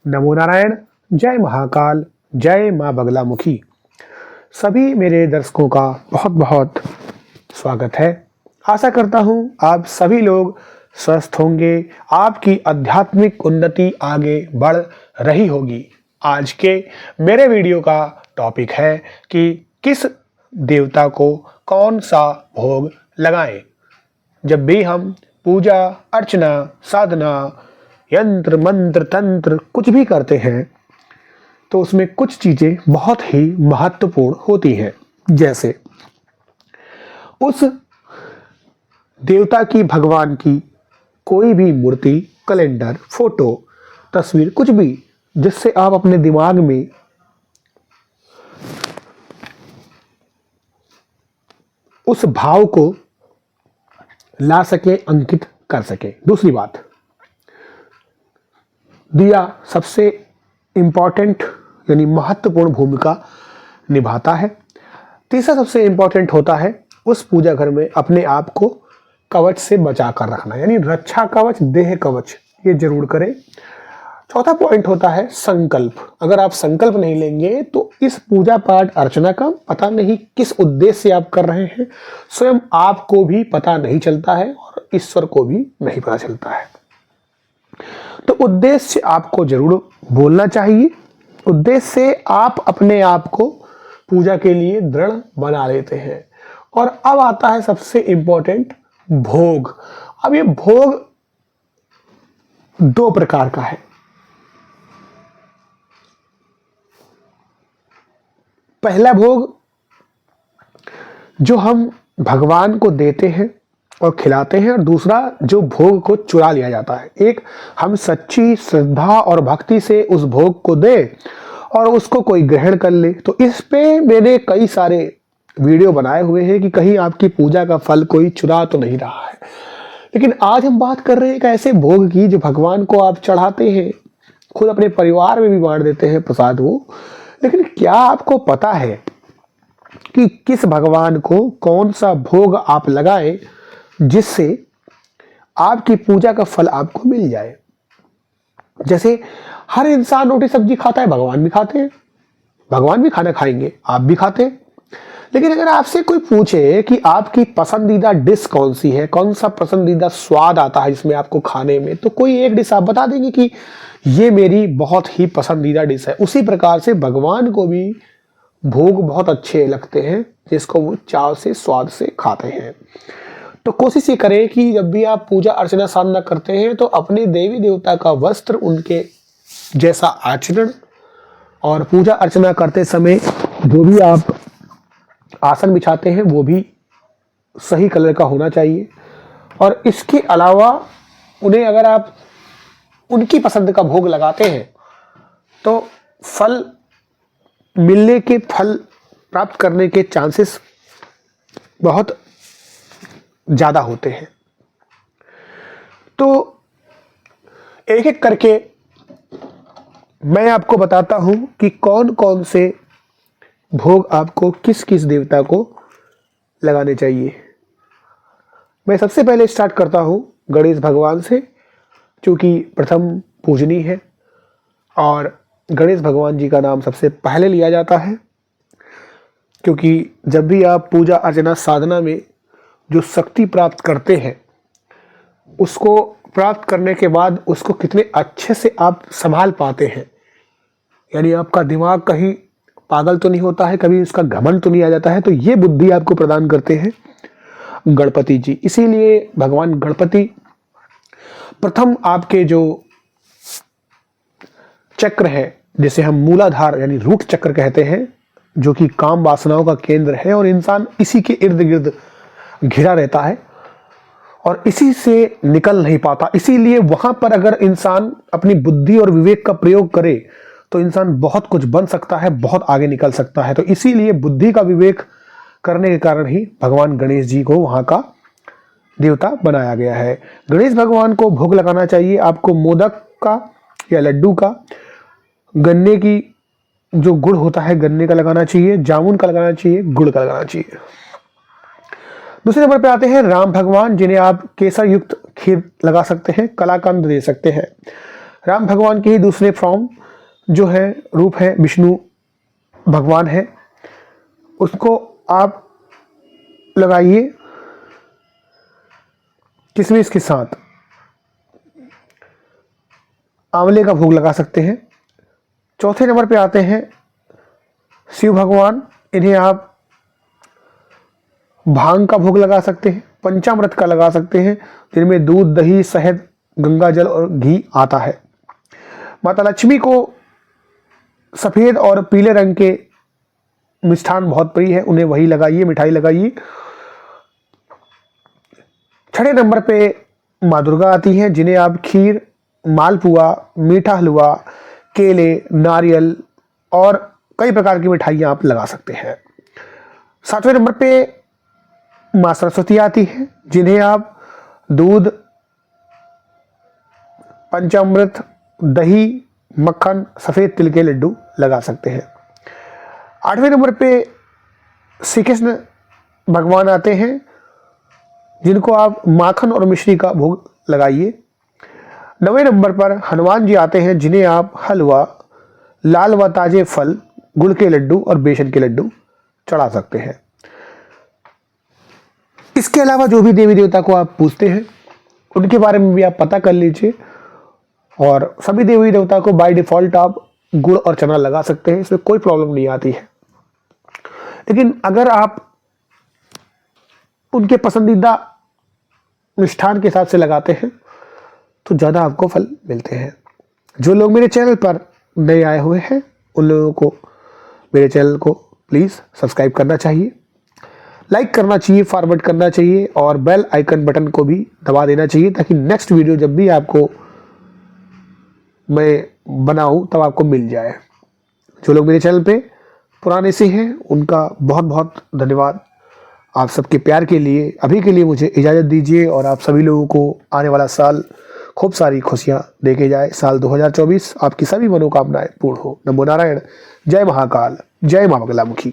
नमो नारायण, जय महाकाल, जय माँ बगलामुखी। सभी मेरे दर्शकों का बहुत बहुत स्वागत है। आशा करता हूँ आप सभी लोग स्वस्थ होंगे, आपकी आध्यात्मिक उन्नति आगे बढ़ रही होगी। आज के मेरे वीडियो का टॉपिक है कि किस देवता को कौन सा भोग लगाएं। जब भी हम पूजा अर्चना साधना यंत्र मंत्र तंत्र कुछ भी करते हैं तो उसमें कुछ चीजें बहुत ही महत्वपूर्ण होती हैं। जैसे उस देवता की, भगवान की कोई भी मूर्ति, कैलेंडर, फोटो, तस्वीर, कुछ भी जिससे आप अपने दिमाग में उस भाव को ला सके, अंकित कर सके। दूसरी बात, दिया सबसे इंपॉर्टेंट यानी महत्वपूर्ण भूमिका निभाता है। तीसरा सबसे इंपॉर्टेंट होता है उस पूजा घर में अपने आप को कवच से बचा कर रखना, यानी रक्षा कवच, देह कवच, ये जरूर करें। चौथा पॉइंट होता है संकल्प। अगर आप संकल्प नहीं लेंगे तो इस पूजा पाठ अर्चना का पता नहीं किस उद्देश्य से आप कर रहे हैं, स्वयं आपको भी पता नहीं चलता है और ईश्वर को भी नहीं पता चलता है। तो उद्देश्य आपको जरूर बोलना चाहिए। उद्देश्य से आप अपने आप को पूजा के लिए दृढ़ बना लेते हैं। और अब आता है सबसे इंपॉर्टेंट, भोग। अब ये भोग दो प्रकार का है। पहला भोग जो हम भगवान को देते हैं और खिलाते हैं, और दूसरा जो भोग को चुरा लिया जाता है। एक हम सच्ची श्रद्धा और भक्ति से उस भोग को दें और उसको कोई ग्रहण कर ले। तो इस पे मैंने कई सारे वीडियो बनाए हुए हैं कि कहीं आपकी पूजा का फल कोई चुरा तो नहीं रहा है। लेकिन आज हम बात कर रहे हैं एक ऐसे भोग की जो भगवान को आप चढ़ाते हैं, खुद अपने परिवार में भी बांट देते हैं प्रसाद वो। लेकिन क्या आपको पता है कि किस भगवान को कौन सा भोग आप लगाएं जिससे आपकी पूजा का फल आपको मिल जाए? जैसे हर इंसान रोटी सब्जी खाता है, भगवान भी खाते हैं, भगवान भी खाना खाएंगे, आप भी खाते हैं। लेकिन अगर आपसे कोई पूछे कि आपकी पसंदीदा डिश कौन सी है, कौन सा पसंदीदा स्वाद आता है जिसमें आपको खाने में, तो कोई एक डिश आप बता देंगे कि ये मेरी बहुत ही पसंदीदा डिश है। उसी प्रकार से भगवान को भी भोग बहुत अच्छे लगते हैं जिसको वो चाव से, स्वाद से खाते हैं। तो कोशिश ये करें कि जब भी आप पूजा अर्चना साधना करते हैं तो अपने देवी देवता का वस्त्र, उनके जैसा आचरण, और पूजा अर्चना करते समय जो भी आप आसन बिछाते हैं वो भी सही कलर का होना चाहिए। और इसके अलावा उन्हें अगर आप उनकी पसंद का भोग लगाते हैं तो फल मिलने के, फल प्राप्त करने के चांसेस बहुत ज्यादा होते हैं। तो एक एक करके मैं आपको बताता हूं कि कौन कौन से भोग आपको किस किस देवता को लगाने चाहिए। मैं सबसे पहले स्टार्ट करता हूं गणेश भगवान से, क्योंकि प्रथम पूजनीय है और गणेश भगवान जी का नाम सबसे पहले लिया जाता है। क्योंकि जब भी आप पूजा अर्चना साधना में जो शक्ति प्राप्त करते हैं, उसको प्राप्त करने के बाद उसको कितने अच्छे से आप संभाल पाते हैं, यानी आपका दिमाग कहीं पागल तो नहीं होता है, कभी उसका घमंड तो नहीं आ जाता है, तो ये बुद्धि आपको प्रदान करते हैं गणपति जी। इसीलिए भगवान गणपति प्रथम आपके जो चक्र है, जिसे हम मूलाधार यानी रूट चक्र कहते हैं, जो कि काम वासनाओं का केंद्र है और इंसान इसी के इर्द गिर्द घिरा रहता है और इसी से निकल नहीं पाता। इसीलिए वहां पर अगर इंसान अपनी बुद्धि और विवेक का प्रयोग करे तो इंसान बहुत कुछ बन सकता है, बहुत आगे निकल सकता है। तो इसीलिए बुद्धि का विवेक करने के कारण ही भगवान गणेश जी को वहां का देवता बनाया गया है। गणेश भगवान को भोग लगाना चाहिए आपको मोदक का या लड्डू का, गन्ने की जो गुड़ होता है गन्ने का लगाना चाहिए, जामुन का लगाना चाहिए, गुड़ का लगाना चाहिए। दूसरे नंबर पे आते हैं राम भगवान, जिन्हें आप केसर युक्त खीर लगा सकते हैं, कलाकंद दे सकते हैं। राम भगवान के ही दूसरे फॉर्म जो है रूप है विष्णु भगवान है, उसको आप लगाइए किशमिश के साथ। आंवले का भोग लगा सकते हैं। चौथे नंबर पे आते हैं शिव भगवान, इन्हें आप भांग का भोग लगा सकते हैं, पंचामृत का लगा सकते हैं, जिनमें दूध, दही, शहद, गंगा जल और घी आता है। माता लक्ष्मी को सफेद और पीले रंग के मिष्ठान बहुत प्रिय है, उन्हें वही लगाइए, मिठाई लगाइए। छठे नंबर पे माँ दुर्गा आती हैं, जिन्हें आप खीर, मालपुआ, मीठा हलवा, केले, नारियल और कई प्रकार की मिठाइयाँ आप लगा सकते हैं। सातवें नंबर पे माँ सरस्वती आती हैं, जिन्हें आप दूध, पंचामृत, दही, मक्खन, सफ़ेद तिल के लड्डू लगा सकते हैं। आठवें नंबर पे श्री कृष्ण भगवान आते हैं, जिनको आप माखन और मिश्री का भोग लगाइए। 9वें नंबर पर हनुमान जी आते हैं, जिन्हें आप हलवा, लाल व ताजे फल, गुड़ के लड्डू और बेसन के लड्डू चढ़ा सकते हैं। इसके अलावा जो भी देवी देवता को आप पूजते हैं उनके बारे में भी आप पता कर लीजिए, और सभी देवी देवता को बाय डिफ़ॉल्ट आप गुड़ और चना लगा सकते हैं, इसमें कोई प्रॉब्लम नहीं आती है। लेकिन अगर आप उनके पसंदीदा मिष्ठान के हिसाब से लगाते हैं तो ज़्यादा आपको फल मिलते हैं। जो लोग मेरे चैनल पर नए आए हुए हैं उन लोगों को मेरे चैनल को प्लीज़ सब्सक्राइब करना चाहिए, लाइक करना चाहिए, फॉरवर्ड करना चाहिए और बेल आइकन बटन को भी दबा देना चाहिए, ताकि नेक्स्ट वीडियो जब भी आपको मैं बनाऊं तब आपको मिल जाए। जो लोग मेरे चैनल पे पुराने से हैं उनका बहुत बहुत धन्यवाद। आप सबके प्यार के लिए अभी के लिए मुझे इजाज़त दीजिए, और आप सभी लोगों को आने वाला साल खूब सारी खुशियाँ दे के जाए। साल 2024 आपकी सभी मनोकामनाएं पूर्ण हो। नमो नारायण। जय महाकाल, जय माँ बगलामुखी।